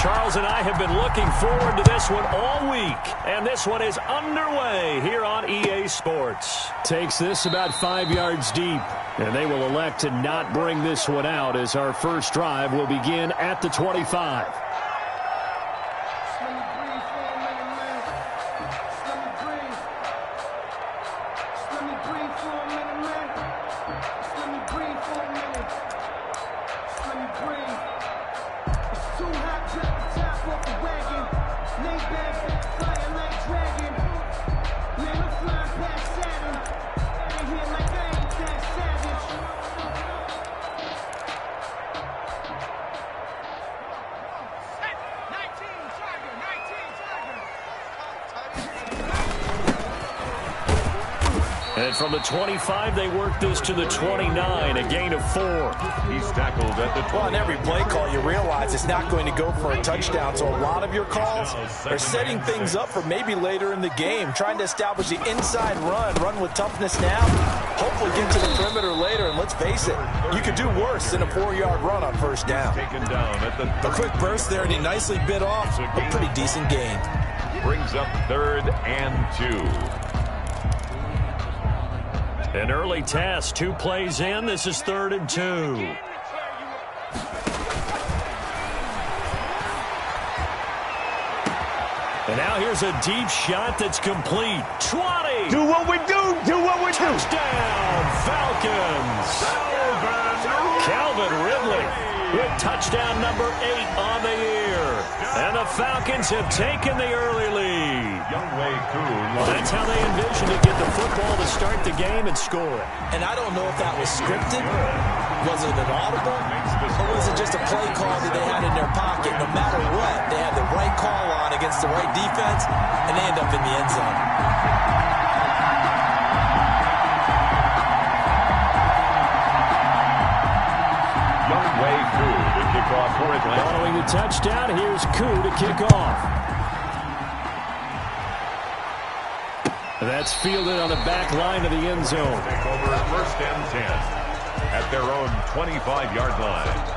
Charles and I have been looking forward to this one all week, and this one is underway here on EA Sports. Takes this about 5 yards deep, and they will elect to not bring this one out as our first drive will begin at the 25. And from the 25, they work this to the 29, a gain of 4. He's tackled at the 20. Well, on every play call, you realize it's not going to go for a touchdown. So a lot of your calls are setting things up for maybe later in the game, trying to establish the inside run with toughness now, hopefully get to the perimeter later. And let's face it, you could do worse than a 4-yard run on first down. Taken down at the A quick burst there, and he nicely bit off a pretty decent gain. Brings up 3rd and 2. An early test, 2 plays in. This is 3rd and 2. And now here's a deep shot that's complete. 20. Do what we do. Do what we do. Touchdown, Falcons. Calvin Ridley with touchdown number 8 on the year. And the Falcons have taken the early lead. That's how they envision to get the football to start the game and score it. And I don't know if that was scripted. Was it an audible? Or was it just a play call that they had in their pocket? No matter what, they had the right call on against the right defense, and they end up in the end zone. Young way Koo to kick off for Atlanta. Following the touchdown, here's Koo to kick off. That's fielded on the back line of the end zone. Take over 1st and 10 at their own 25-yard line.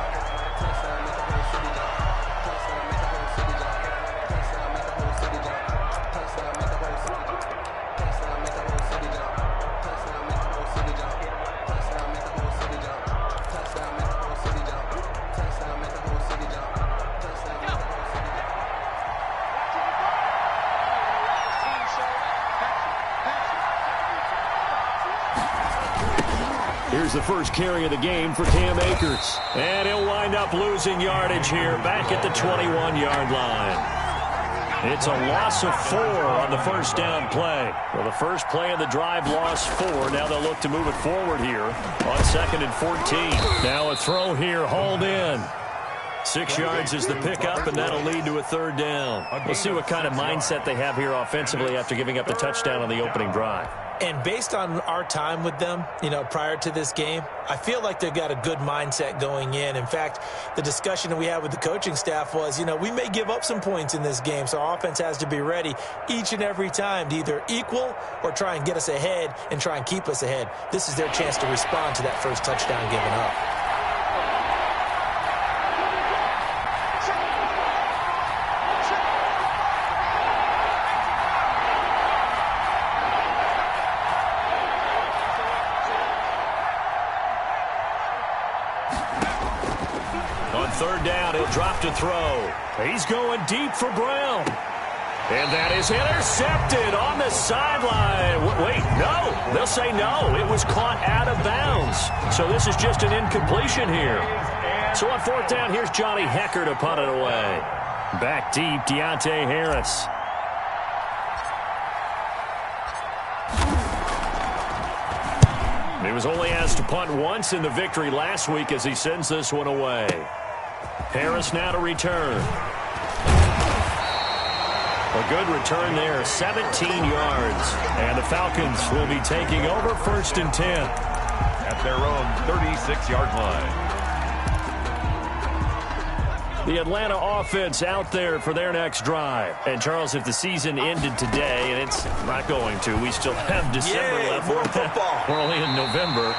Here's the first carry of the game for Cam Akers. And he'll wind up losing yardage here back at the 21-yard line. It's a loss of 4 on the first down play. Well, the first play of the drive lost 4. Now they'll look to move it forward here on 2nd and 14. Now a throw here hauled in. 6 yards is the pickup, and that'll lead to a 3rd down. We'll see what kind of mindset they have here offensively after giving up the touchdown on the opening drive. And based on our time with them, prior to this game, I feel like they've got a good mindset going in. In fact, the discussion that we had with the coaching staff was, we may give up some points in this game, so our offense has to be ready each and every time to either equal or try and get us ahead and try and keep us ahead. This is their chance to respond to that first touchdown given up. On 3rd down, he'll drop to throw. He's going deep for Brown. And that is intercepted on the sideline. Wait, no. They'll say no. It was caught out of bounds. So this is just an incompletion here. So on 4th down, here's Johnny Hecker to punt it away. Back deep, Deontay Harris. He was only asked to punt once in the victory last week as he sends this one away. Harris now to return. A good return there, 17 yards. And the Falcons will be taking over 1st and 10. At their own 36-yard line. The Atlanta offense out there for their next drive. And, Charles, if the season ended today, and it's not going to, we still have December left more football. We're only in November,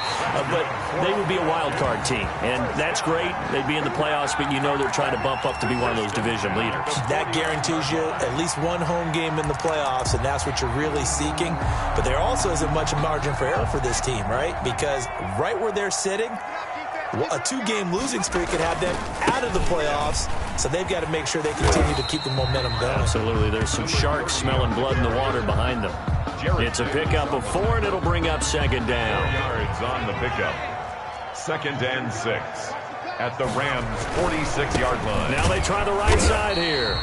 but they would be a wild card team, and that's great. They'd be in the playoffs, but you know they're trying to bump up to be one of those division leaders. That guarantees you at least one home game in the playoffs, and that's what you're really seeking. But there also isn't much margin for error for this team, right? Because right where they're sitting, a 2-game losing streak could have them out of the playoffs, so they've got to make sure they continue to keep the momentum going. Absolutely. There's some sharks smelling blood in the water behind them. It's a pickup of 4, and it'll bring up second down. Yards on the pickup. 2nd and 6 at the Rams' 46-yard line. Now they try the right side here.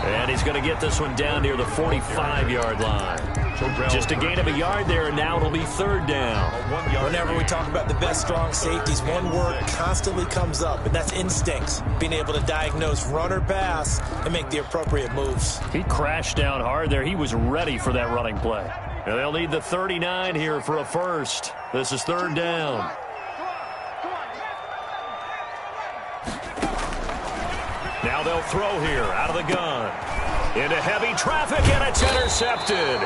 And he's going to get this one down near the 45-yard line. Just a gain of a yard there, and now it'll be 3rd down. Whenever we talk about the best strong safeties, one word constantly comes up, and that's instincts. Being able to diagnose run or pass and make the appropriate moves. He crashed down hard there. He was ready for that running play. And they'll need the 39 here for a first. This is 3rd down. Now they'll throw here out of the gun. Into heavy traffic, and it's intercepted.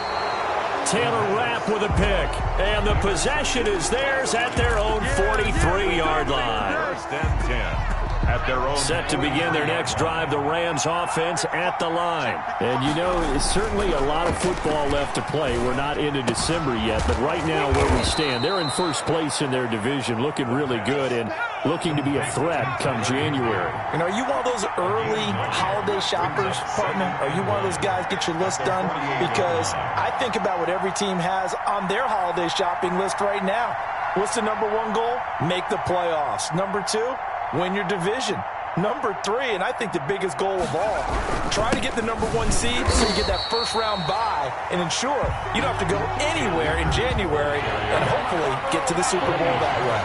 Taylor Rapp with a pick. And the possession is theirs at their own 43-yard line. 1st and 10 at their own. Set to begin their next drive, the Rams offense at the line. And you know, it's certainly a lot of football left to play. We're not into December yet, but right now where we stand, they're in first place in their division, looking really good and looking to be a threat come January. And are you one of those early holiday shoppers, partner? Are you one of those guys get your list done? Because I think about what every team has on their holiday shopping list right now. What's the number 1 goal? Make the playoffs. Number 2, win your division. Number 3, and I think the biggest goal of all, try to get the number 1 seed so you get that first-round bye and ensure you don't have to go anywhere in January and hopefully get to the Super Bowl that way.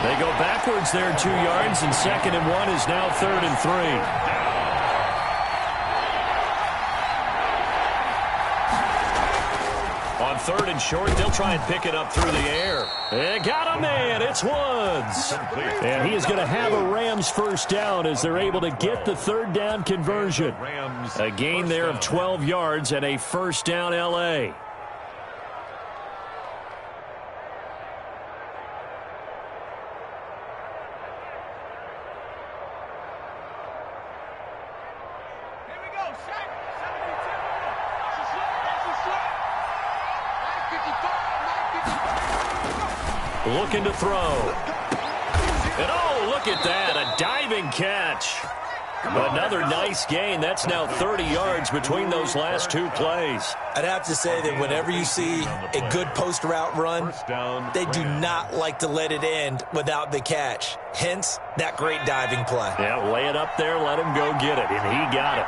They go backwards there 2 yards, and 2nd and 1 is now 3rd and 3. On 3rd and short, they'll try and pick it up through the air. They got a man. It's Woods. And he is going to have a Rams first down as they're able to get the 3rd down conversion. A gain there of 12 yards and a first down L.A. Looking to throw. And oh, look at that, a diving catch. Another nice gain. That's now 30 yards between those last 2 plays. I'd have to say that whenever you see a good post route run, they do not like to let it end without the catch. Hence, that great diving play. Yeah, lay it up there, let him go get it, and he got it.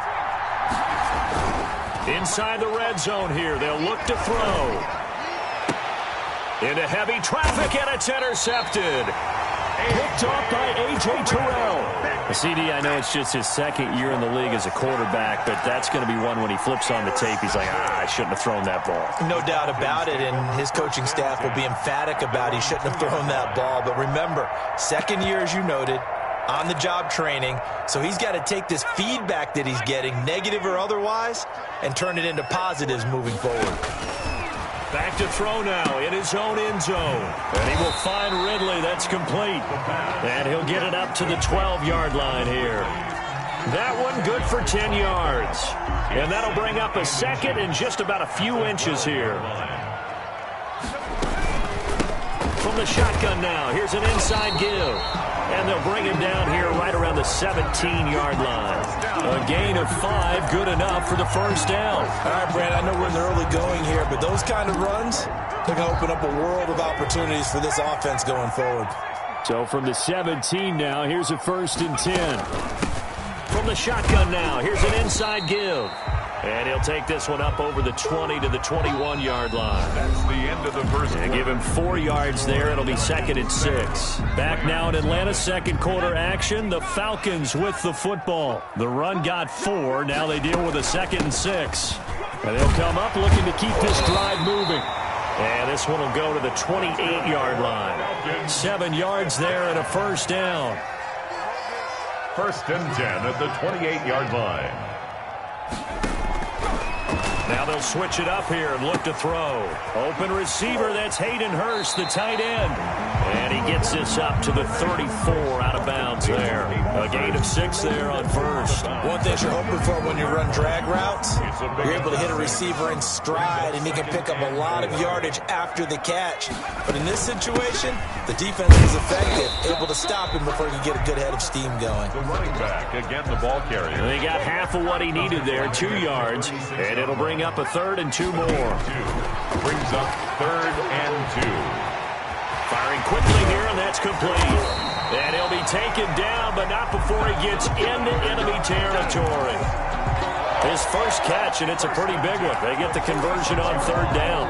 Inside the red zone here, they'll look to throw. Into heavy traffic, and it's intercepted. Picked off by A.J. Terrell. The CD, I know it's just his 2nd year in the league as a quarterback, but that's going to be one when he flips on the tape, he's like, I shouldn't have thrown that ball. No doubt about it, and his coaching staff will be emphatic about he shouldn't have thrown that ball. But remember, 2nd year, as you noted, on-the-job training, so he's got to take this feedback that he's getting, negative or otherwise, and turn it into positives moving forward. Back to throw now in his own end zone. And he will find Ridley. That's complete. And he'll get it up to the 12-yard line here. That one good for 10 yards. And that'll bring up a 2nd and just about a few inches here. From the shotgun now, here's an inside give. And they'll bring him down here right around the 17-yard line. A gain of 5, good enough for the first down. All right, Brad, I know we're in the early going here, but those kind of runs, they're going to open up a world of opportunities for this offense going forward. So from the 17 now, here's a 1st and 10. From the shotgun now, here's an inside give. And he'll take this one up over the 20 to the 21-yard line. That's the end of the first quarter. Give him 4 yards there. It'll be 2nd and 6. Back now in Atlanta, 2nd quarter action. The Falcons with the football. The run got 4. Now they deal with a 2nd and 6. And they'll come up looking to keep this drive moving. And this one will go to the 28-yard line. 7 yards there and a first down. 1st and 10 at the 28-yard line. Now they'll switch it up here and look to throw. Open receiver, that's Hayden Hurst, the tight end. And he gets this up to the 34 out of bounds there. A gain of 6 there on first. One thing you're hoping for when you run drag routes, you're able to hit a receiver in stride, and he can pick up a lot of yardage after the catch. But in this situation, the defense was effective, able to stop him before he could get a good head of steam going. The running back, again the ball carrier. They got half of what he needed there, 2 yards, and it'll bring up a 3rd and 2 more. Brings up 3rd and 2. Firing quickly here, and that's complete. And he'll be taken down, but not before he gets into enemy territory. His first catch, and it's a pretty big one. They get the conversion on 3rd down.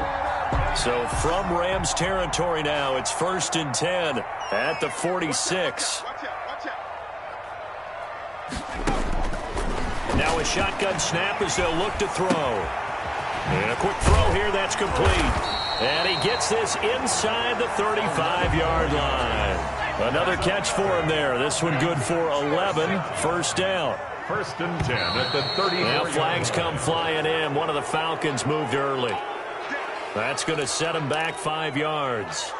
So from Rams territory now, it's 1st and 10 at the 46. Now a shotgun snap as they'll look to throw. And a quick throw here, that's complete. And he gets this inside the 35-yard line. Another catch for him there. This one good for 11, 1st down. 1st and 10 at the 30. Now flags come flying in. One of the Falcons moved early. That's going to set him back 5 yards.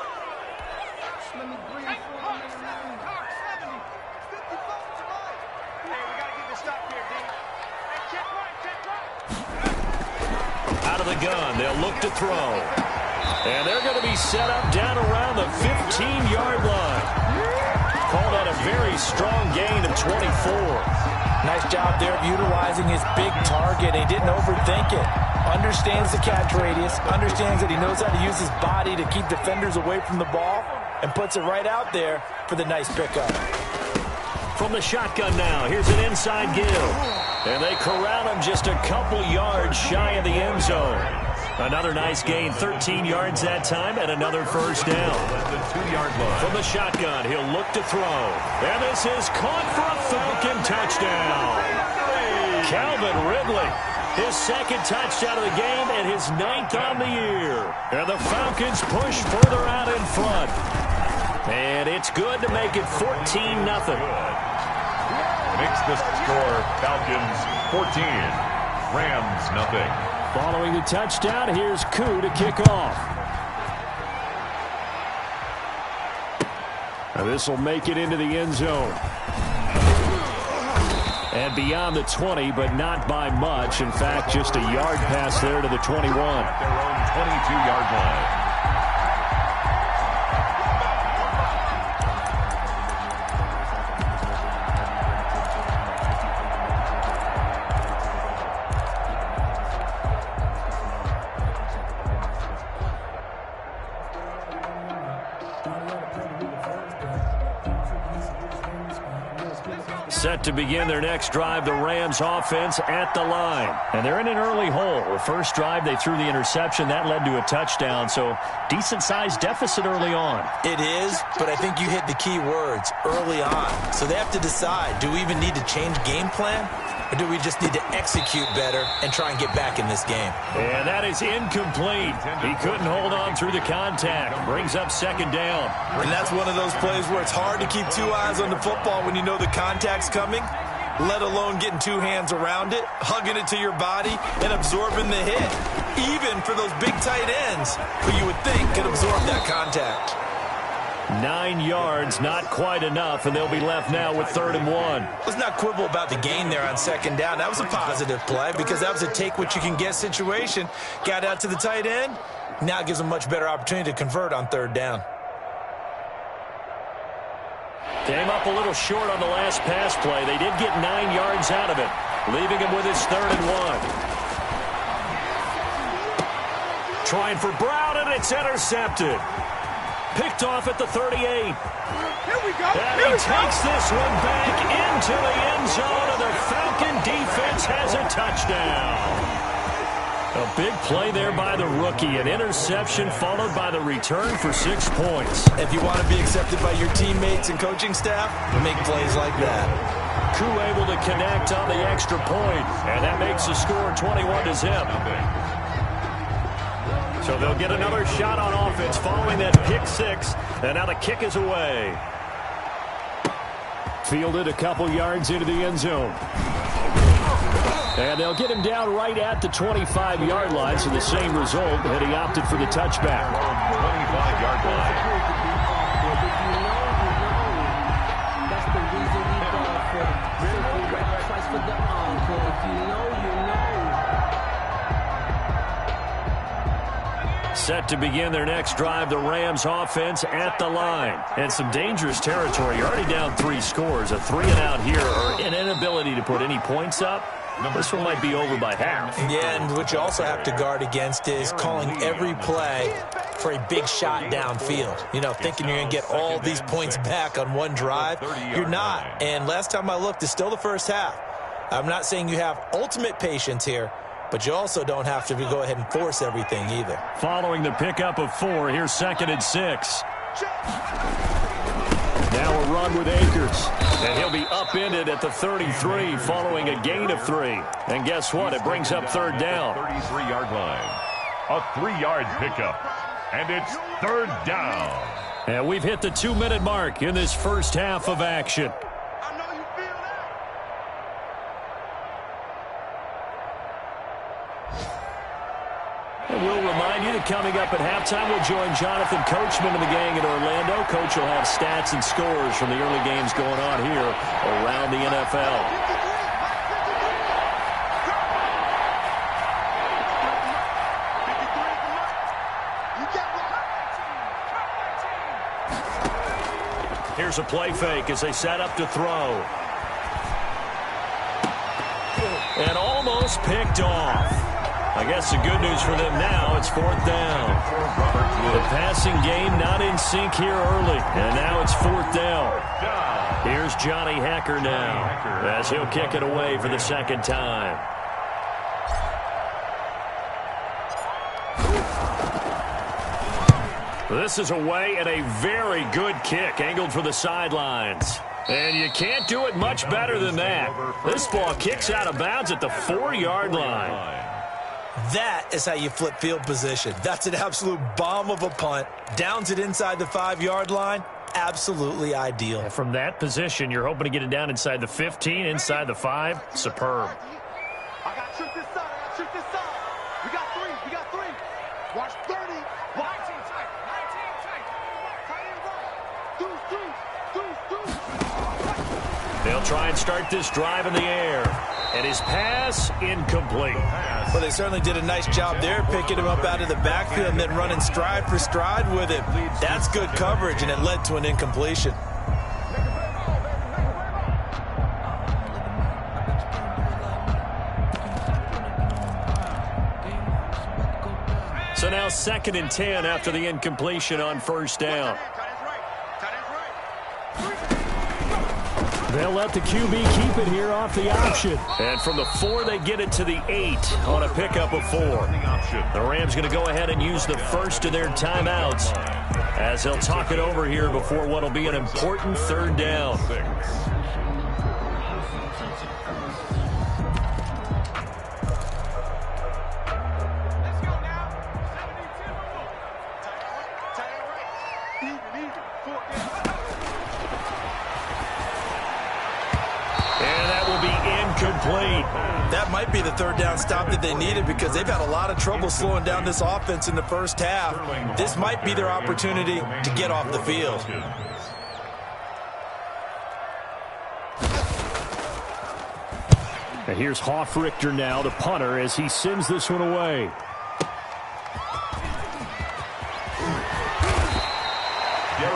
Out of the gun, they'll look to throw. And they're going to be set up down around the 15-yard line. Call that a very strong gain of 24. Nice job there of utilizing his big target. He didn't overthink it. Understands the catch radius, understands that he knows how to use his body to keep defenders away from the ball, and puts it right out there for the nice pickup. From the shotgun now, here's an inside give. And they corral him just a couple yards shy of the end zone. Another nice gain, 13 yards that time, and another 1st down. The 2-yard line. From the shotgun, he'll look to throw. And this is caught for a Falcon touchdown. Calvin Ridley, his 2nd touchdown of the game and his 9th on the year. And the Falcons push further out in front. And it's good to make it 14-0. Makes the score Falcons 14, Rams nothing. Following the touchdown, here's Koo to kick off. Now this will make it into the end zone. And beyond the 20, but not by much. In fact, just a yard pass there to the 21. At their own 22-yard line. Set to begin their next drive, the Rams offense at the line. And they're in an early hole. The first drive, they threw the interception. That led to a touchdown, so decent-sized deficit early on. It is, but I think you hit the key words, early on. So they have to decide, do we even need to change game plan? Or do we just need to execute better and try and get back in this game? And that is incomplete. He couldn't hold on through the contact. Brings up 2nd down. And that's one of those plays where it's hard to keep 2 eyes on the football when you know the contact's coming, let alone getting 2 hands around it, hugging it to your body, and absorbing the hit. Even for those big tight ends who you would think could absorb that contact. 9 yards, not quite enough, and they'll be left now with 3rd and 1. Let's not quibble about the gain there on 2nd down. That was a positive play because that was a take-what-you-can-get situation. Got out to the tight end. Now it gives them a much better opportunity to convert on 3rd down. Came up a little short on the last pass play. They did get 9 yards out of it, leaving him with his 3rd and 1. Trying for Brown, and it's intercepted. Picked off at the 38. Here we go. And he takes this one back into the end zone, and the Falcon defense has a touchdown. A big play there by the rookie. An interception followed by the return for 6 points. If you want to be accepted by your teammates and coaching staff, make plays like that. Koo able to connect on the extra point, and that makes the score 21-0. So they'll get another shot on offense following that pick 6, and now the kick is away. Fielded a couple yards into the end zone. And they'll get him down right at the 25-yard line, so the same result, but he opted for the touchback. 25-yard line. That's the reason we go for twice for the encore. If you know, you know. Set to begin their next drive, the Rams offense at the line. And some dangerous territory. You're already down 3 scores. A 3-and-out here, or an inability to put any points up. This one might be over by half. Yeah, and what you also have to guard against is calling every play for a big shot downfield. You know, thinking you're going to get all these points back on one drive. You're not. And last time I looked, it's still the first half. I'm not saying you have ultimate patience here, but you also don't have to go ahead and force everything either. Following the pickup of 4, here's 2nd and 6. Now a run with Akers. And he'll be upended at the 33 following a gain of 3. And guess what? It brings up 3rd down. 33-yard line. A 3-yard pickup. And it's 3rd down. And we've hit the 2-minute mark in this first half of action. I know you feel that. And we'll remind you that coming up at halftime, we'll join Jonathan Coachman and the gang in Orlando. Coach will have stats and scores from the early games going on here around the NFL. Here's a play fake as they set up to throw. And almost picked off. I guess the good news for them now, it's 4th down. The passing game not in sync here early, and now it's 4th down. Here's Johnny Hecker now, as he'll kick it away for the 2nd time. This is away and a very good kick, angled for the sidelines. And you can't do it much better than that. This ball kicks out of bounds at the 4-yard line. That is how you flip field position. That's an absolute bomb of a punt. Downs it inside the 5-yard line. Absolutely ideal. And from that position, you're hoping to get it down inside the 15, inside the 5. Superb. I got to trick this side. We got 3. Watch 30. 19 tight. Tight end right. Deuce. They'll try and start this drive in the air. And his pass incomplete. Well, they certainly did a nice job there, picking him up out of the backfield and then running stride for stride with him. That's good coverage, and it led to an incompletion. So now 2nd and 10 after the incompletion on 1st down. They'll let the QB keep it here off the option. And from the 4, they get it to the 8 on a pickup of 4. The Rams going to go ahead and use the first of their timeouts as they'll talk it over here before what will be an important 3rd down. That might be the 3rd down stop that they needed because they've had a lot of trouble slowing down this offense in the first half. This might be their opportunity to get off the field. And here's Hoffrichter now, the punter, as he sends this one away.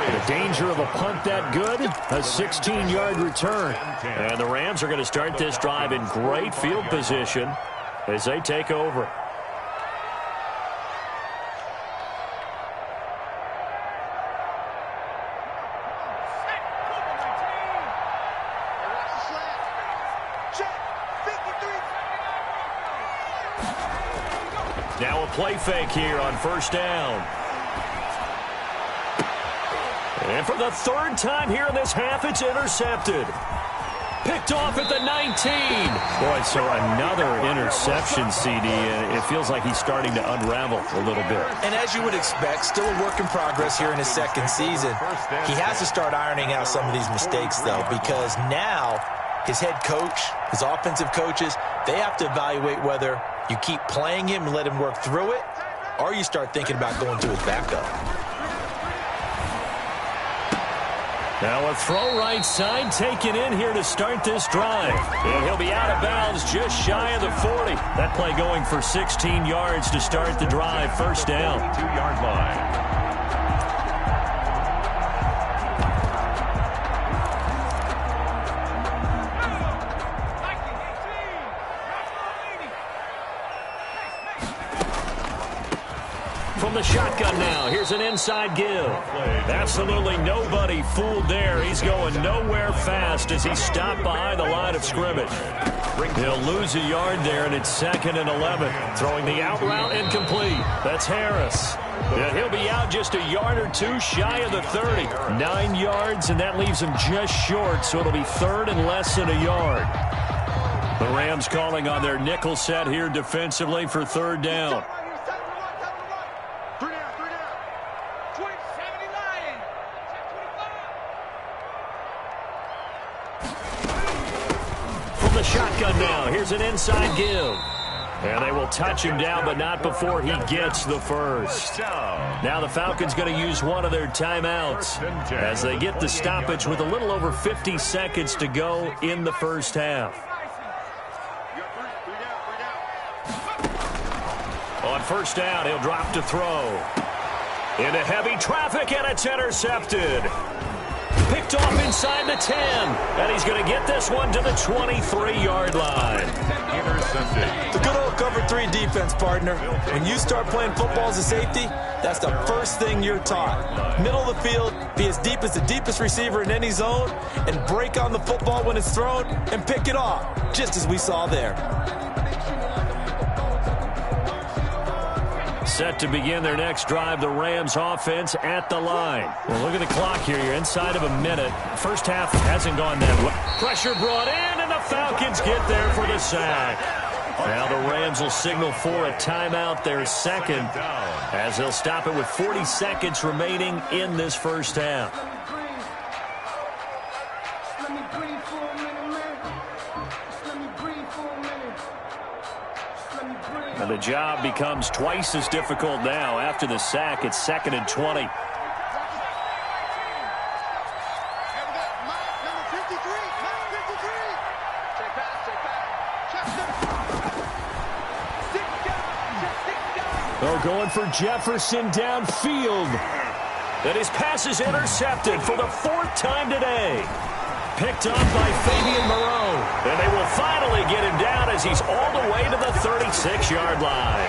The danger of a punt that good, a 16-yard return. And the Rams are going to start this drive in great field position as they take over. Now a play fake here on 1st down. And for the 3rd time here in this half, it's intercepted. Picked off at the 19. Boy, so another interception, CD, and it feels like he's starting to unravel a little bit. And as you would expect, still a work in progress here in his 2nd season. He has to start ironing out some of these mistakes, though, because now his head coach, his offensive coaches, they have to evaluate whether you keep playing him and let him work through it, or you start thinking about going to his backup. Now a throw right side taken in here to start this drive. And he'll be out of bounds just shy of the 40. That play going for 16 yards to start the drive. First down. 2-yard line. From the shotgun now, here's an inside give. Absolutely nobody fooled there. He's going nowhere fast as he's stopped behind the line of scrimmage. He'll lose a yard there, and it's 2nd and 11. Throwing the out route incomplete. That's Harris. And he'll be out just a yard or two shy of the 30. 9 yards, and that leaves him just short, so it'll be 3rd and less than a yard. The Rams calling on their nickel set here defensively for 3rd down. The shotgun now. Here's an inside give. And they will touch him down, but not before he gets the first. Now the Falcons going to use one of their timeouts as they get the stoppage with a little over 50 seconds to go in the first half. On first down, he'll drop to throw. Into heavy traffic, and it's intercepted. Picked off inside the 10, and he's going to get this one to the 23-yard line. Intercepted. The good old cover 3 defense, partner. When you start playing football as a safety, that's the first thing you're taught. Middle of the field, be as deep as the deepest receiver in any zone, and break on the football when it's thrown and pick it off, just as we saw there. Set to begin their next drive, the Rams offense at the line. Well, look at the clock here. You're inside of a minute. First half hasn't gone that well. Pressure brought in, and the Falcons get there for the sack. Now the Rams will signal for a timeout, their second, as they'll stop it with 40 seconds remaining in this first half. And the job becomes twice as difficult now. After the sack, it's 2nd and 20. Oh, going for Jefferson downfield. And his pass is intercepted for the 4th time today. Picked up by Fabian Moreau. And they will finally get him down as he's all the way to the 36-yard line.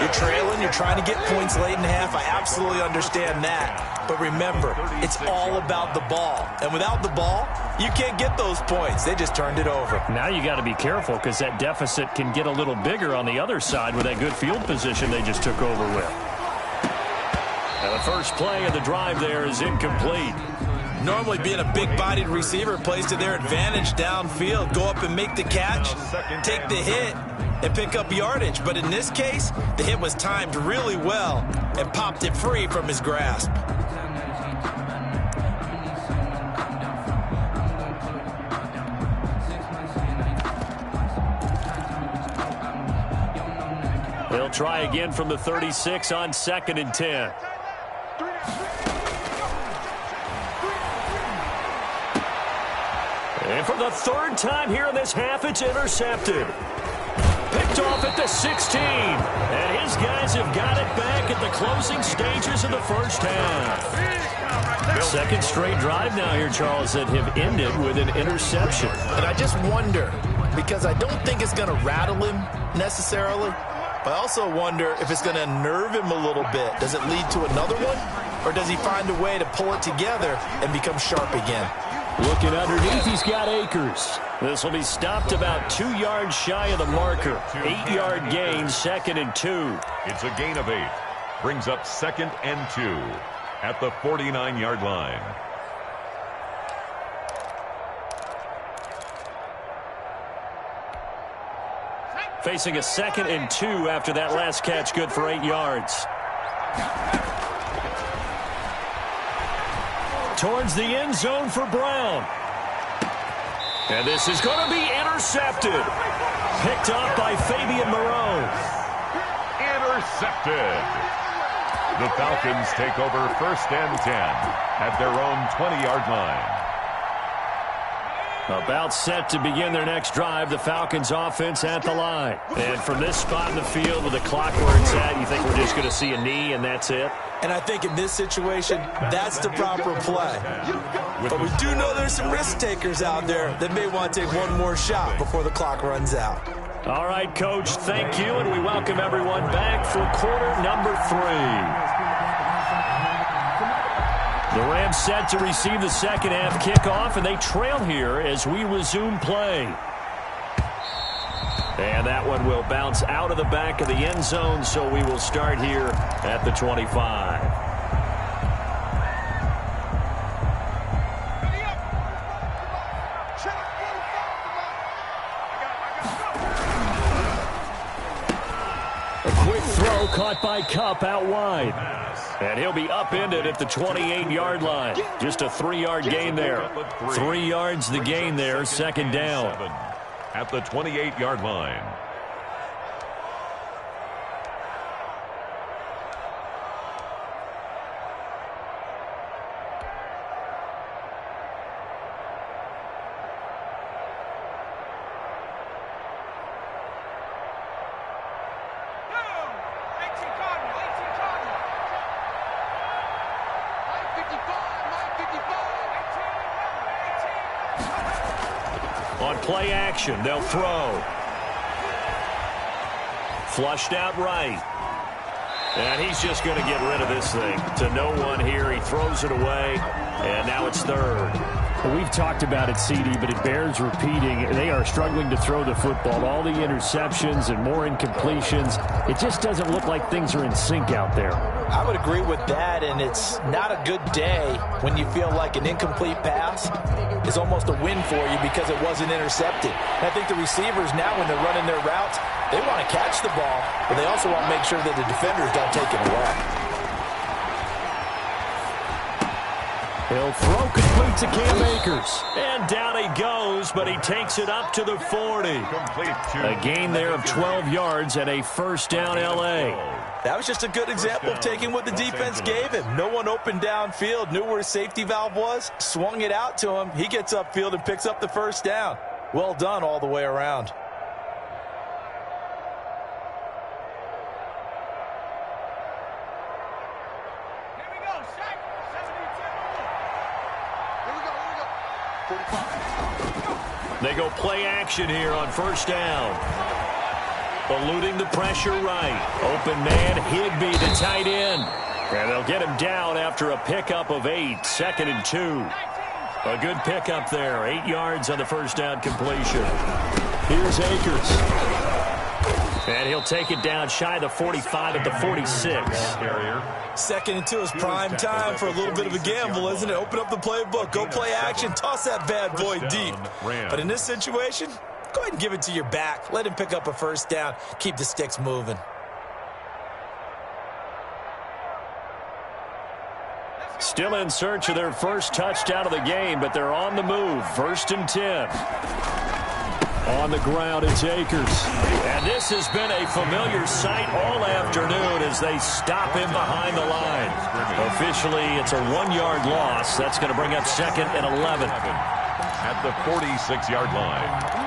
You're trailing. You're trying to get points late in half. I absolutely understand that. But remember, it's all about the ball. And without the ball, you can't get those points. They just turned it over. Now you got to be careful because that deficit can get a little bigger on the other side with that good field position they just took over with. And the first play of the drive there is incomplete. Normally being a big-bodied receiver plays to their advantage downfield. Go up and make the catch, take the hit, and pick up yardage. But in this case, the hit was timed really well and popped it free from his grasp. They'll try again from the 36 on 2nd and 10. And for the 3rd time here in this half, it's intercepted. Picked off at the 16. And his guys have got it back at the closing stages of the first half. Second straight drive now here, Charles, that have ended with an interception. And I just wonder, because I don't think it's going to rattle him necessarily, but I also wonder if it's going to unnerve him a little bit. Does it lead to another one? Or does he find a way to pull it together and become sharp again? Looking underneath, he's got Akers. This will be stopped about 2 yards shy of the marker. 8-yard gain, 2nd and 2. It's a gain of 8. Brings up 2nd and 2 at the 49-yard line. Facing a 2nd and 2 after that last catch, good for 8 yards. Towards the end zone for Brown. And this is going to be intercepted. Picked up by Fabian Moreau. Intercepted. The Falcons take over 1st and 10 at their own 20-yard line. About set to begin their next drive, the Falcons offense at the line. And from this spot in the field with the clock where it's at, you think we're just going to see a knee and that's it? And I think in this situation, that's the proper play. But we do know there's some risk takers out there that may want to take one more shot before the clock runs out. All right, Coach, thank you, and we welcome everyone back for quarter number 3. The Rams set to receive the second half kickoff, and they trail here as we resume play. And that one will bounce out of the back of the end zone, so we will start here at the 25. Throw caught by Kupp out wide. And he'll be upended at the 28-yard line. Just a 3-yard gain there. 3 yards the gain there, second down. At the 28-yard line. On play action, they'll throw. Flushed out right. And he's just going to get rid of this thing. To no one here. He throws it away. And now it's third. Well, we've talked about it, CD, but it bears repeating. They are struggling to throw the football. All the interceptions and more incompletions. It just doesn't look like things are in sync out there. I would agree with that, and it's not a good day when you feel like an incomplete pass is almost a win for you because it wasn't intercepted. And I think the receivers now, when they're running their routes, they want to catch the ball, but they also want to make sure that the defenders don't take it away. He'll throw complete to Cam Akers. And down he goes, but he takes it up to the 40. A gain there of 12 yards and a first down L.A. That was just a good example of taking what the defense gave him. No one open downfield, knew where his safety valve was, swung it out to him. He gets upfield and picks up the first down. Well done all the way around. They go play action here on first down. Eluding the pressure right. Open man, Higbee to tight end. And they'll get him down after a pickup of 8. 2nd and 2. A good pickup there. 8 yards on the first down completion. Here's Akers. And he'll take it down shy of the 45 at the 46. 2nd and 2 is prime time for a little bit of a gamble, isn't it? Open up the playbook, go play action, toss that bad boy deep. But in this situation, go ahead and give it to your back. Let him pick up a first down. Keep the sticks moving. Still in search of their first touchdown of the game, but they're on the move. 1st and 10. On the ground, it's Akers. And this has been a familiar sight all afternoon as they stop him behind the line. Officially, it's a 1-yard loss. That's going to bring up 2nd and 11. At the 46-yard line.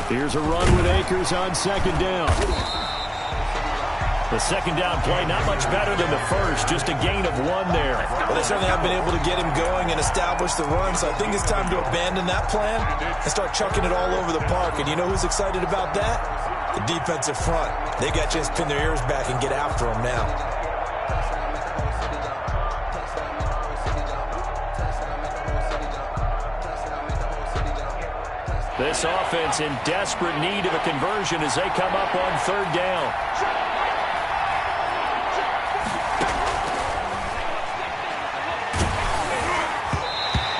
Here's a run with Akers on 2nd down. The 2nd down play, not much better than the first, just a gain of 1 there. Well, they certainly have been able to get him going and establish the run, so I think it's time to abandon that plan and start chucking it all over the park. And you know who's excited about that? The defensive front. They got a chance to pin their ears back and get after him now. This offense in desperate need of a conversion as they come up on 3rd down.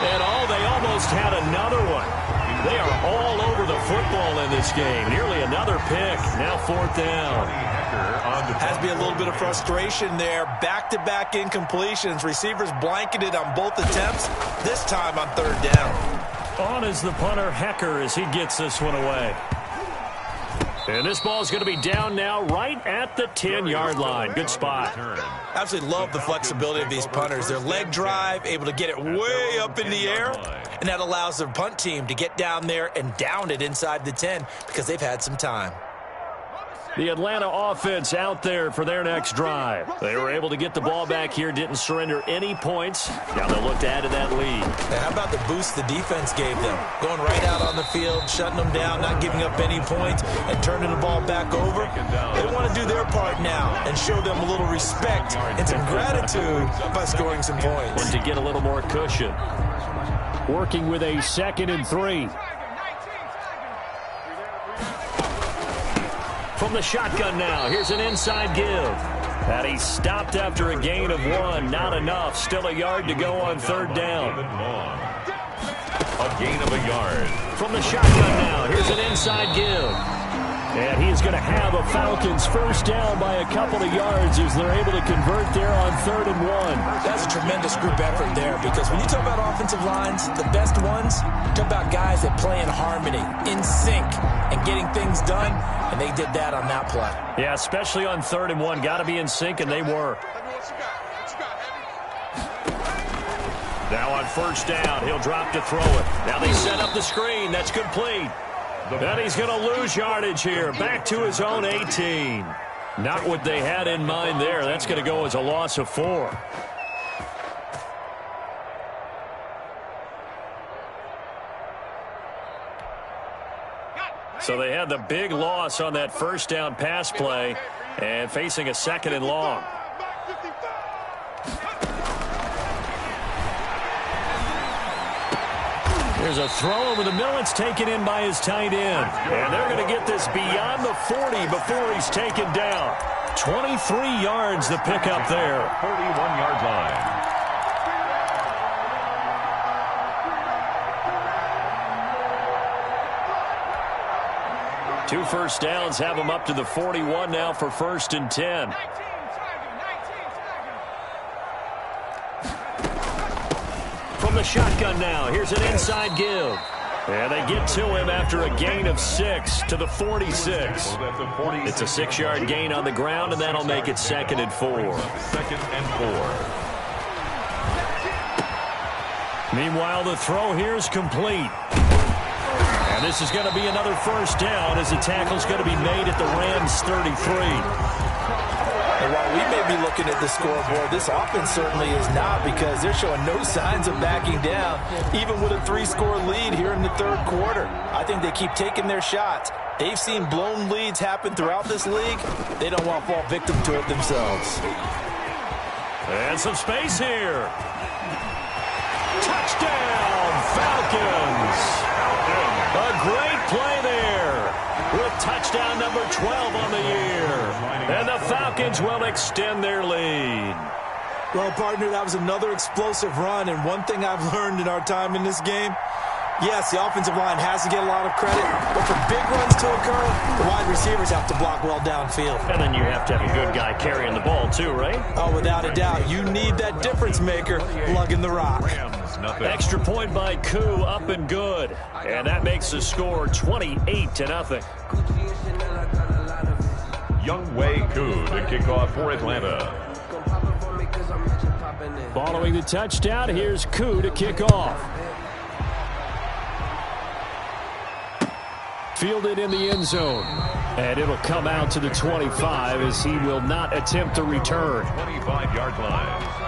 And they almost had another one. They are all over the football in this game. Nearly another pick. Now 4th down. Has to be a little bit of frustration there. Back-to-back incompletions. Receivers blanketed on both attempts. This time on 3rd down. On is the punter, Hecker, as he gets this one away. And this ball is going to be down now right at the 10-yard line. Good spot. Absolutely love the flexibility of these punters. Their leg drive, able to get it way up in the air, and that allows the punt team to get down there and down it inside the 10 because they've had some time. The Atlanta offense out there for their next drive. They were able to get the ball back here, didn't surrender any points. Now they'll look to add to that lead. Now how about the boost the defense gave them? Going right out on the field, shutting them down, not giving up any points, and turning the ball back over. They want to do their part now and show them a little respect and some gratitude by scoring some points. And to get a little more cushion. Working with a 2nd and 3. From the shotgun now, here's an inside give. And he stopped after a gain of 1. Not enough. Still a yard to go on 3rd down. A gain of a yard. From the shotgun now, here's an inside give. And he's going to have a Falcons 1st down by a couple of yards as they're able to convert there on 3rd and 1. That's a tremendous group effort there because when you talk about offensive lines, the best ones, talk about guys that play in harmony, in sync, and getting things done, and they did that on that play. Yeah, especially on 3rd and 1. Got to be in sync, and they were. Now on 1st down, he'll drop to throw it. Now they set up the screen. That's complete. And he's going to lose yardage here. Back to his own 18. Not what they had in mind there. That's going to go as a loss of 4. So they had the big loss on that 1st down pass play and facing a 2nd and long. There's a throw over the middle. It's taken in by his tight end. And they're going to get this beyond the 40 before he's taken down. 23 yards the pickup there. 41-yard line. Two 1st downs have him up to the 41 now for 1st and 10. From the shotgun now, here's an inside give. And they get to him after a gain of 6 to the 46. It's a 6-yard gain on the ground, and that'll make it 2nd and 4. 2nd and 4. Meanwhile, the throw here is complete. And this is going to be another 1st down as the tackle's going to be made at the Rams' 33. And while we may be looking at the scoreboard, this offense certainly is not because they're showing no signs of backing down, even with a 3-score lead here in the 3rd quarter. I think they keep taking their shots. They've seen blown leads happen throughout this league. They don't want to fall victim to it themselves. And some space here. Touchdown, Falcons. A great play there with touchdown number 12 on the year. And the Falcons will extend their lead. Well, partner, that was another explosive run. And one thing I've learned in our time in this game, yes, the offensive line has to get a lot of credit. But for big runs to occur, the wide receivers have to block well downfield. And then you have to have a good guy carrying the ball too, right? Oh, without a doubt. You need that difference maker lugging the rock. Extra point by Koo, up and good. And that makes the score 28-0. Younghoe Koo to kick off for Atlanta. Following the touchdown, here's Koo to kick off. Fielded in the end zone. And it'll come out to the 25 as he will not attempt to return. 25-yard line.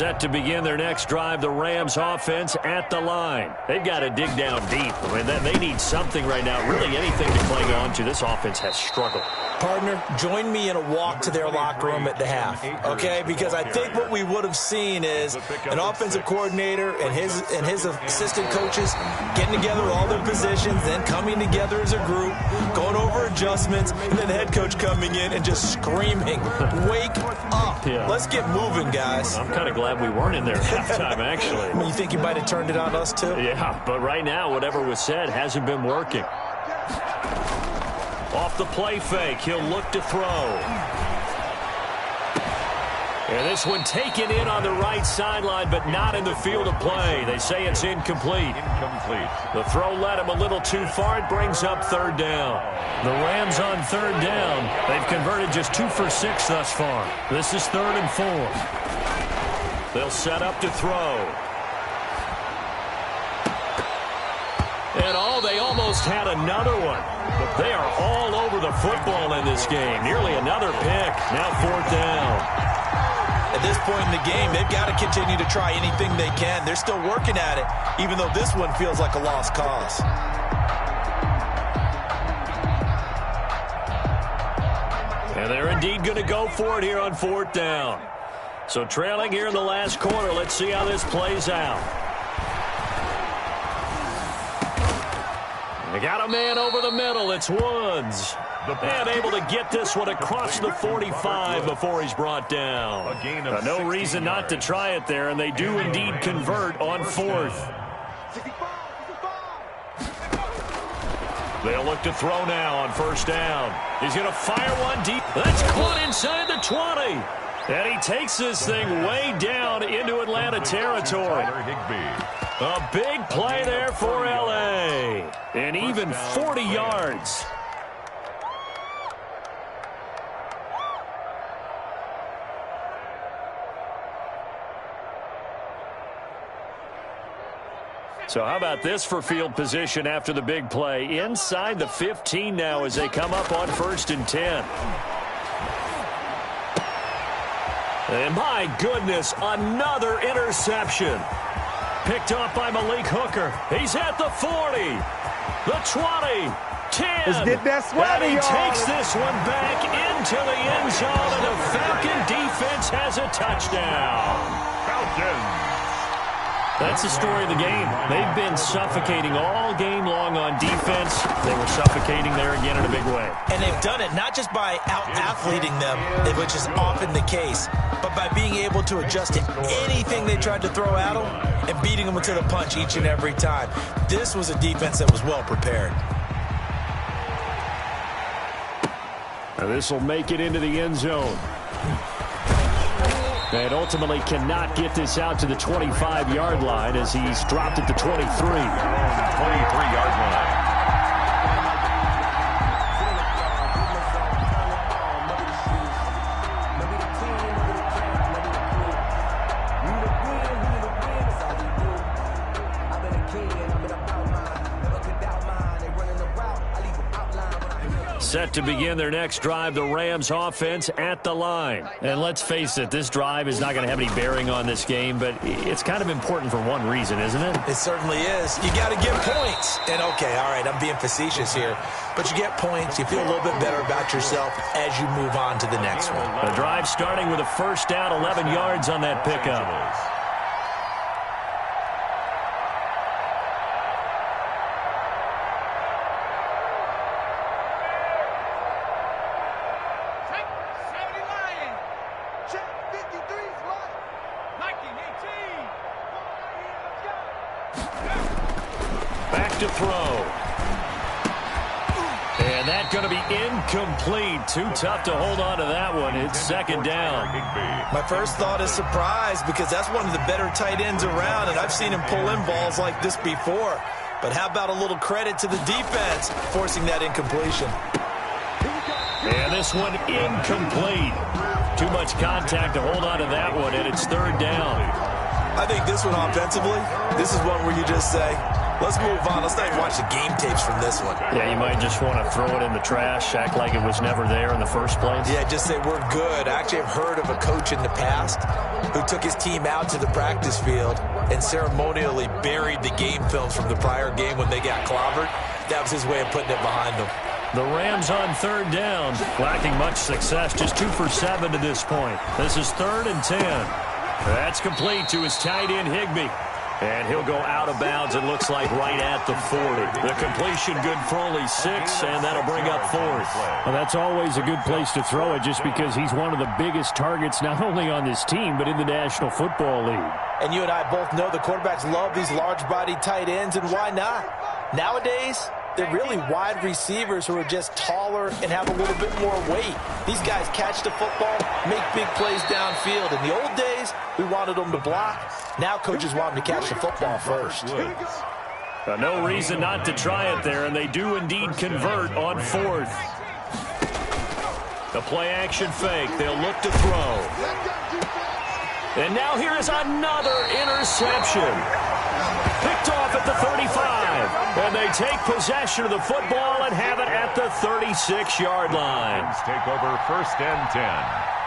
Set to begin their next drive, the Rams offense at the line. They've got to dig down deep. I mean, they need something right now, really anything to cling on to. This offense has struggled. Partner, join me in a walk to their locker room at the half, okay? Because I think what we would have seen is an offensive coordinator and his assistant coaches getting together all their positions, then coming together as a group, going over adjustments, and then the head coach coming in and just screaming, "Wake up. Yeah. Let's get moving, guys." I'm kind of glad we weren't in there at halftime, actually. I mean, you think you might have turned it on us, too? Yeah, but right now, whatever was said hasn't been working. Off the play fake, he'll look to throw. And this one taken in on the right sideline, but not in the field of play. They say it's incomplete. The throw led him a little too far. It brings up third down. The Rams on third down. They've converted just 2 for 6 thus far. This is 3rd and 4. They'll set up to throw. And they almost had another one. They are all over the football in this game. Nearly another pick. Now 4th down. At this point in the game, they've got to continue to try anything they can. They're still working at it, even though this one feels like a lost cause. And they're indeed going to go for it here on 4th down. So trailing here in the last quarter. Let's see how this plays out. They got a man over the middle. It's Woods. And able to get this one across the 45 before he's brought down. No reason not to try it there, and they do indeed convert on 4th. They'll look to throw now on 1st down. He's going to fire one deep. That's caught inside the 20. And he takes this thing way down into Atlanta territory. A big play there for L.A. And even 40 yards. So how about this for field position after the big play? Inside the 15 now as they come up on 1st and 10. And my goodness, another interception. Picked up by Malik Hooker. He's at the 40, the 20, 10. Let's get that sweaty, and he takes this one back into the end zone, and the Falcon defense has a touchdown. Falcons. That's the story of the game. They've been suffocating all game long on defense. They were suffocating there again in a big way. And they've done it not just by out-athleting them, which is often the case, but by being able to adjust to anything they tried to throw at them and beating them to the punch each and every time. This was a defense that was well prepared. Now this will make it into the end zone. And ultimately cannot get this out to the 25-yard line as he's dropped at the 23. 23-yard line. Set to begin their next drive, the Rams offense at the line. And let's face it, this drive is not going to have any bearing on this game, but it's kind of important for one reason, isn't it? It certainly is. You got to get points. And, okay, all right, I'm being facetious here, but you get points. You feel a little bit better about yourself as you move on to the next one. The drive starting with a 1st down, 11 yards on that pickup. To throw. And that's going to be incomplete. Too tough to hold on to that one. It's 2nd down. My first thought is surprise because that's one of the better tight ends around, and I've seen him pull in balls like this before. But how about a little credit to the defense forcing that incompletion? And this one incomplete. Too much contact to hold on to that one, and it's 3rd down. I think this one offensively, this is one where you just say, Let's move on. Let's not even watch the game tapes from this one. Yeah, you might just want to throw it in the trash, act like it was never there in the first place. Yeah, just say we're good. I actually have heard of a coach in the past who took his team out to the practice field and ceremonially buried the game films from the prior game when they got clobbered. That was his way of putting it behind them. The Rams on third down, lacking much success, just 2 for 7 to this point. This is 3rd and 10. That's complete to his tight end, Higbee. And he'll go out of bounds, it looks like, right at the 40. The completion good for only 6, and that'll bring up 4th. Well, that's always a good place to throw it just because he's one of the biggest targets not only on this team but in the National Football League. And you and I both know the quarterbacks love these large-bodied tight ends, and why not? Nowadays, they're really wide receivers who are just taller and have a little bit more weight. These guys catch the football, make big plays downfield. In the old days, we wanted them to block. Now coaches want them to catch the football first. No reason not to try it there, and they do indeed convert on 4th. The play-action fake. They'll look to throw. And now here is another interception. Picked off at the 35. And they take possession of the football and have it at the 36-yard line. Take over 1st and 10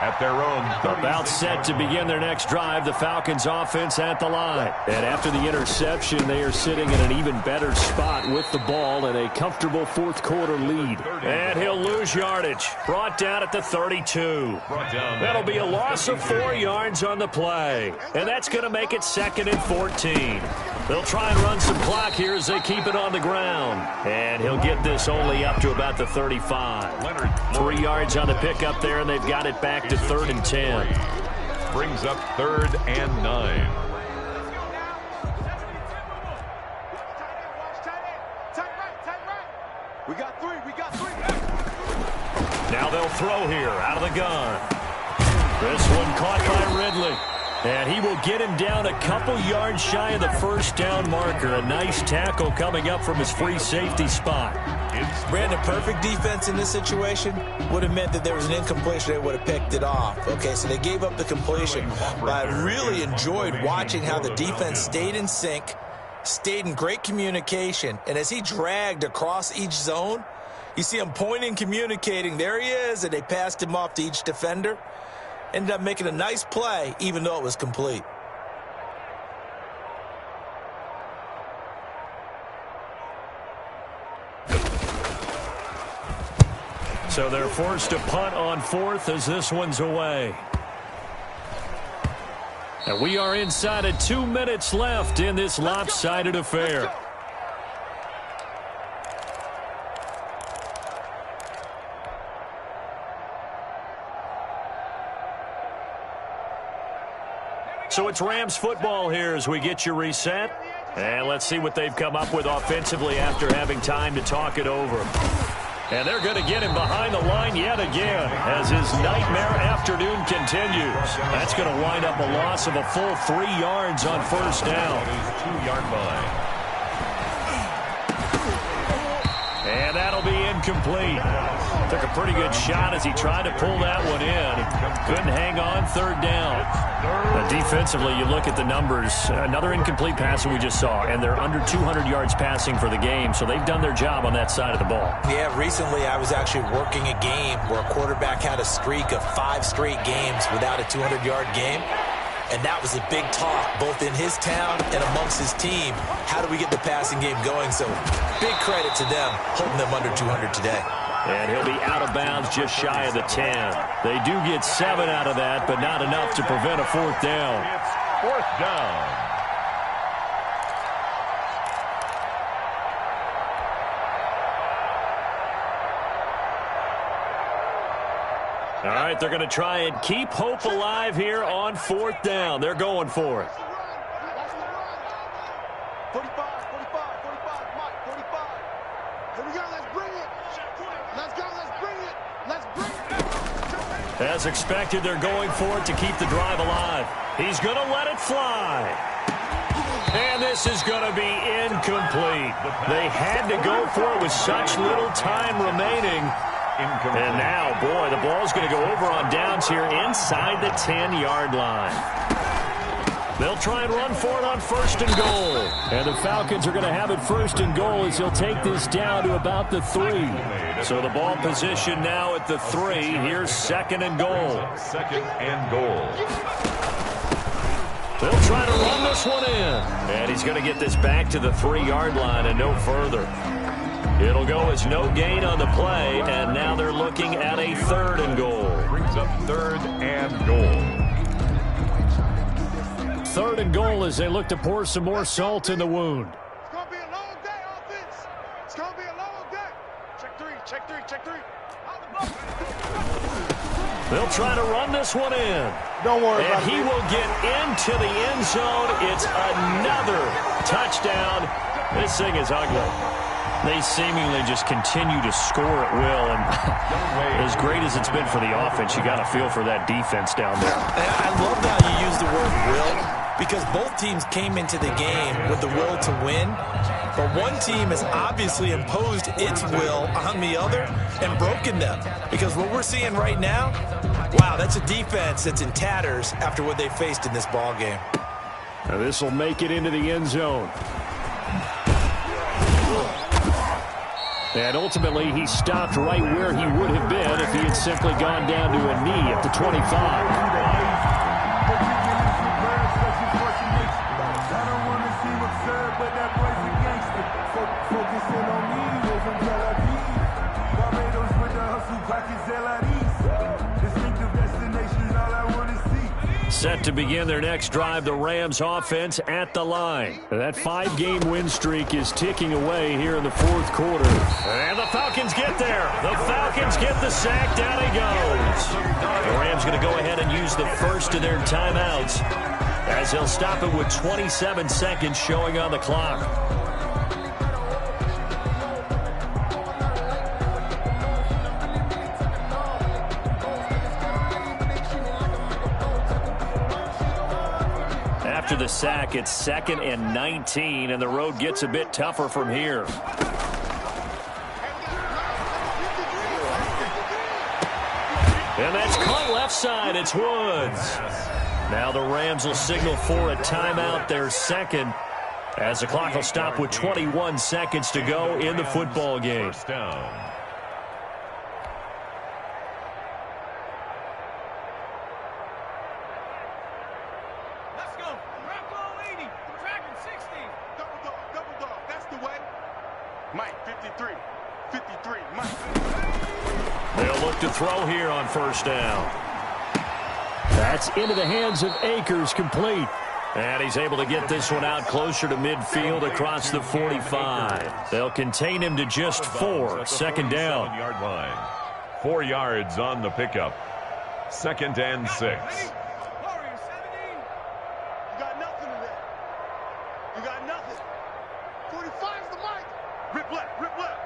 at their own 36. About set to begin their next drive, the Falcons offense at the line. And after the interception, they are sitting in an even better spot with the ball and a comfortable 4th quarter lead. And he'll lose yardage. Brought down at the 32. That'll be a loss of 4 yards on the play. And that's going to make it 2nd and 14. They'll try and run some clock here as they keep it on the ground. And he'll get this only up to about the 35. 3 yards on the pickup there, and they've got it back to 3rd and 10. Brings up 3rd and 9. We got 3. Now they'll throw here out of the gun. This one caught by Ridley. And he will get him down a couple yards shy of the 1st down marker. A nice tackle coming up from his free safety spot. Brandon, perfect defense in this situation would have meant that there was an incompletion. They would have picked it off. Okay, so they gave up the completion. But I really enjoyed watching how the defense stayed in sync, stayed in great communication. And as he dragged across each zone, you see him pointing, communicating. There he is, and they passed him off to each defender. Ended up making a nice play, even though it was complete. So they're forced to punt on 4th as this one's away. And we are inside of 2 minutes left in this lopsided affair. So it's Rams football here as we get you reset. And let's see what they've come up with offensively after having time to talk it over. And they're going to get him behind the line yet again as his nightmare afternoon continues. That's going to wind up a loss of a full 3 yards on 1st down. 2-yard line. And that'll be incomplete. Took a pretty good shot as he tried to pull that one in. Couldn't hang on 3rd down. Defensively, you look at the numbers. Another incomplete pass that we just saw, and they're under 200 yards passing for the game, so they've done their job on that side of the ball. Yeah, recently I was actually working a game where a quarterback had a streak of 5 straight games without a 200-yard game. And that was a big talk, both in his town and amongst his team. How do we get the passing game going? So big credit to them, holding them under 200 today. And he'll be out of bounds just shy of the 10. They do get 7 out of that, but not enough to prevent a 4th down. It's 4th down. All right, they're going to try and keep hope alive here on 4th down. They're going for it. 45, Mike, 45. Here we go, let's bring it. Let's go, let's bring it. Let's bring it. As expected, they're going for it to keep the drive alive. He's going to let it fly. And this is going to be incomplete. They had to go for it with such little time remaining. And now, boy, the ball's going to go over on downs here inside the 10-yard line. They'll try and run for it on 1st and goal. And the Falcons are going to have it 1st and goal as he'll take this down to about the 3. So the ball position now at the 3. Here's 2nd and goal. 2nd and goal. They'll try to run this one in. And he's going to get this back to the 3-yard line and no further. It'll go as no gain on the play, and now they're looking at a 3rd and goal. Brings up 3rd and goal. 3rd and goal as they look to pour some more salt in the wound. It's going to be a long day, offense. It's going to be a long day. Check 3, check 3, check 3. They'll try to run this one in. Don't worry about it. And he will get into the end zone. It's another touchdown. This thing is ugly. They seemingly just continue to score at will. And as great as it's been for the offense, you got to feel for that defense down there. I love how you use the word will, because both teams came into the game with the will to win. But one team has obviously imposed its will on the other and broken them. Because what we're seeing right now, wow, that's a defense that's in tatters after what they faced in this ball game. Now this will make it into the end zone. And ultimately, he stopped right where he would have been if he had simply gone down to a knee at the 25. Set to begin their next drive, the Rams offense at the line. That 5-game win streak is ticking away here in the 4th quarter. And the Falcons get there. The Falcons get the sack. Down he goes. The Rams going to go ahead and use the first of their timeouts as they'll stop it with 27 seconds showing on the clock. After the sack, it's 2nd and 19, and the road gets a bit tougher from here. And that's caught left side. It's Woods. Now the Rams will signal for a timeout, their 2nd, as the clock will stop with 21 seconds to go in the football game. First down. To throw here on 1st down. That's into the hands of Akers, complete. And he's able to get this one out closer to midfield across the 45. They'll contain him to just 4. 2nd down. 4 yards on the pickup. 2nd and 6. You got nothing in there. You got nothing. 45's the mic. Rip left, rip left.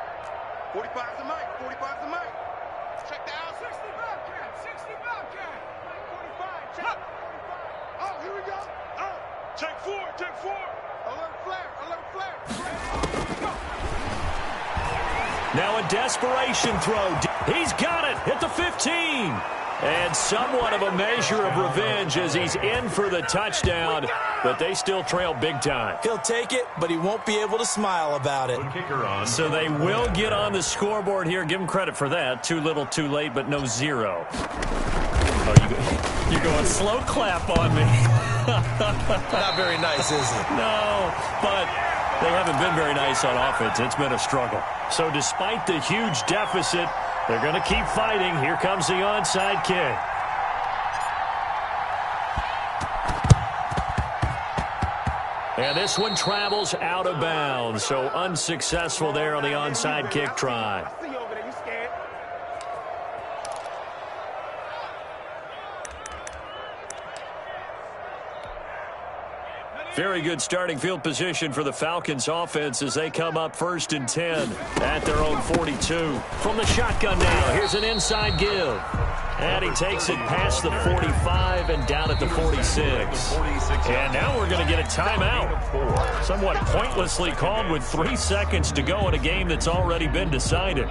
45's the mic, 45's the mic. Check the out. 60 Bobcat, 60 Bobcat. 45, check. Oh, here we go. Oh, check 4, check 4. Alert flare, alert flare. Now a desperation throw. He's got it at the 15. And somewhat of a measure of revenge as he's in for the touchdown, but they still trail big time. He'll take it, but he won't be able to smile about it. So they will get on the scoreboard here. Give him credit for that. Too little, too late, but no 0. Oh, you're going slow clap on me. Not very nice, is it? No, but they haven't been very nice on offense. It's been a struggle. So despite the huge deficit, they're going to keep fighting. Here comes the onside kick. And this one travels out of bounds. So unsuccessful there on the onside kick try. Very good starting field position for the Falcons offense as they come up 1st and 10 at their own 42. From the shotgun now, here's an inside give. And he takes it past the 45 and down at the 46. And now we're going to get a timeout. Somewhat pointlessly called with 3 seconds to go in a game that's already been decided.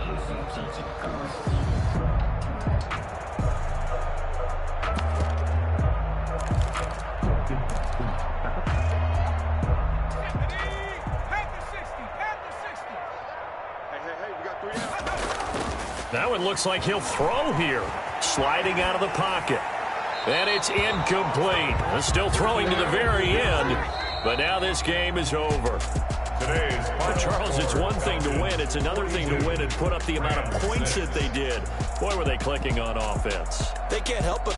That one looks like he'll throw here. Sliding out of the pocket. And it's incomplete. Still throwing to the very end. But now this game is over. But Charles, it's one thing to win. It's another thing to win and put up the amount of points that they did. Boy, were they clicking on offense. They can't help but